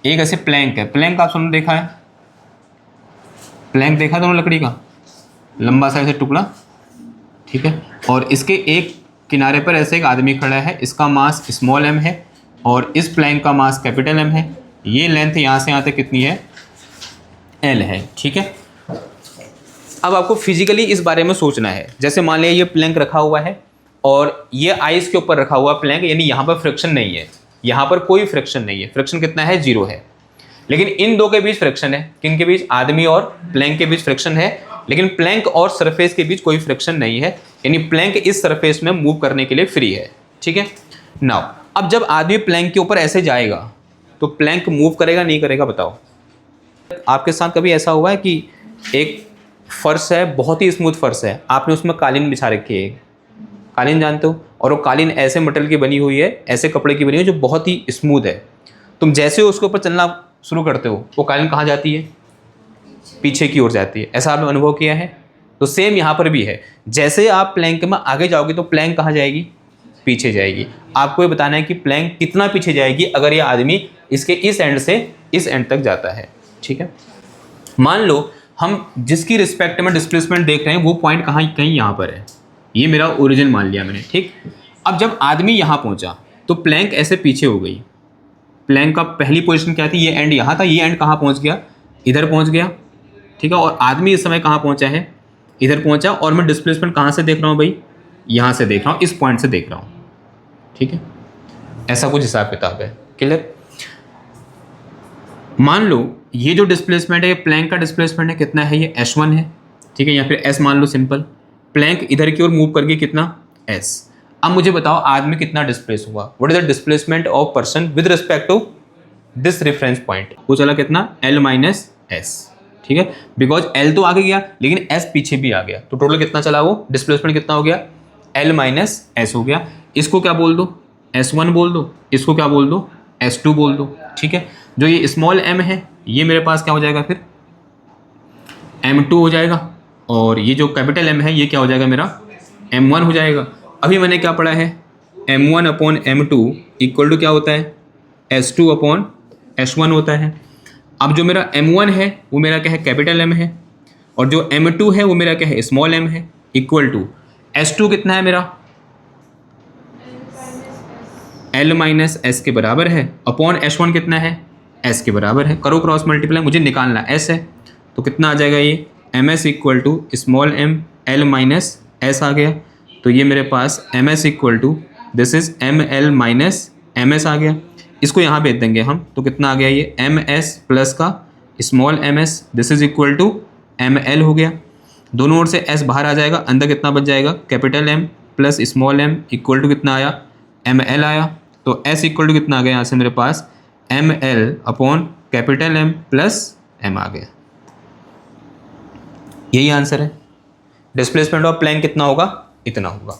एक ऐसे प्लैंक है, प्लैंक आप सबने देखा है, प्लैंक देखा दोनों लकड़ी का, लंबा सा ऐसे टुकड़ा, ठीक है। और इसके एक किनारे पर ऐसे एक आदमी खड़ा है, इसका मास स्मॉल m है और इस प्लैंक का मास कैपिटल M है। ये लेंथ यहाँ से यहाँ तक कितनी है, L है, ठीक है। अब आपको फिजिकली इस बारे में सोचना है। जैसे मान लिया ये प्लैंक रखा हुआ है और ये आइस के ऊपर रखा हुआ प्लैंक, यानी यहाँ पर फ्रिक्शन नहीं है, यहाँ पर कोई फ्रिक्शन नहीं है, फ्रिक्शन कितना है, 0 है। लेकिन इन दो के बीच फ्रिक्शन है, किन के बीच, आदमी और प्लैंक के बीच फ्रिक्शन है, लेकिन प्लैंक और सरफेस के बीच कोई फ्रिक्शन नहीं है, यानी प्लैंक इस सरफेस में मूव करने के लिए फ्री है, ठीक है। नाउ अब जब आदमी प्लैंक के ऊपर ऐसे जाएगा तो प्लैंक मूव करेगा नहीं करेगा, बताओ। आपके साथ कभी ऐसा हुआ है कि एक फर्श है, बहुत ही स्मूथ फर्श है, आपने उसमें कालीन बिछा रखी है, कालीन जानते हो, और वो कालीन ऐसे मटेरियल की बनी हुई है, ऐसे कपड़े की बनी हुई है जो बहुत ही स्मूथ है। तुम जैसे उसके ऊपर चलना शुरू करते हो वो कालीन कहाँ जाती है, पीछे की ओर जाती है। ऐसा आपने अनुभव किया है? तो सेम यहाँ पर भी है, जैसे आप प्लैंक में आगे जाओगे तो प्लैंक कहाँ जाएगी, पीछे जाएगी। आपको ये बताना है कि प्लैंक कितना पीछे जाएगी अगर ये आदमी इसके इस एंड से इस एंड तक जाता है, ठीक है। मान लो हम जिसकी रिस्पेक्ट में डिस्प्लेसमेंट देख रहे हैं वो पॉइंट कहाँ, कहीं यहाँ पर है, ये मेरा ओरिजिन मान लिया मैंने, ठीक। अब जब आदमी यहाँ पहुँचा तो प्लैंक ऐसे पीछे हो गई। प्लैंक का पहली पोजीशन क्या थी, ये एंड यहाँ था, ये एंड कहाँ पहुँच गया, इधर पहुँच गया, ठीक है। और आदमी इस समय कहाँ पहुँचा है, इधर पहुँचा, और मैं डिस्प्लेसमेंट कहाँ से देख रहा हूँ भाई, यहाँ से देख रहा हूँ, इस पॉइंट से देख रहा हूँ, ठीक है। ऐसा कुछ हिसाब किताब है, क्लियर। मान लो ये जो डिस्प्लेसमेंट है, ये प्लैंक का डिस्प्लेसमेंट है, कितना है, ये S1 है, ठीक है, या फिर S मान लो सिंपल। प्लैंक इधर की ओर मूव करके कितना, S। अब मुझे बताओ आदमी कितना डिस्प्लेस हुआ, what is the displacement of person with respect to this reference point. वो चला कितना, L माइनस S, ठीक है, बिकॉज L तो आगे गया लेकिन S पीछे भी आ गया, तो टोटल कितना चला, वो डिस्प्लेसमेंट कितना हो गया, L माइनस S हो गया। इसको क्या बोल दो, S1 बोल दो, इसको क्या बोल दो, S2 बोल दो, ठीक है। जो ये स्मॉल m है ये मेरे पास क्या हो जाएगा फिर, M2 हो जाएगा, और ये जो कैपिटल M है ये क्या हो जाएगा मेरा, M1 हो जाएगा। अभी मैंने क्या पढ़ा है, M1 upon M2 equal to क्या होता है, S2 अपॉन S1 होता है। अब जो मेरा M1 है वो मेरा क्या है, कैपिटल M है, और जो M2 है वो मेरा क्या है, स्मॉल m है, इक्वल टू S2 कितना है मेरा, L माइनस S के बराबर है, अपॉन S1 कितना है, S के बराबर है। करो क्रॉस मल्टीप्लाई, मुझे निकालना S है, तो कितना आ जाएगा ये, MS equal to small m L minus S आ गया, तो ये मेरे पास MS equal to this is ML minus MS आ गया। इसको यहाँ भेज देंगे हम, तो कितना आ गया ये, MS प्लस का small MS, this is equal to ML हो गया। दोनों ओर से S बाहर आ जाएगा, अंदर कितना बच जाएगा, capital M plus small m equal to कितना आया, ML आया। तो S इक्वल टू कितना आ गया यहाँ से मेरे पास, ML upon capital M plus M आ गया। यही आंसर है। डिस्प्लेसमेंट ऑफ प्लैंक कितना होगा, इतना होगा।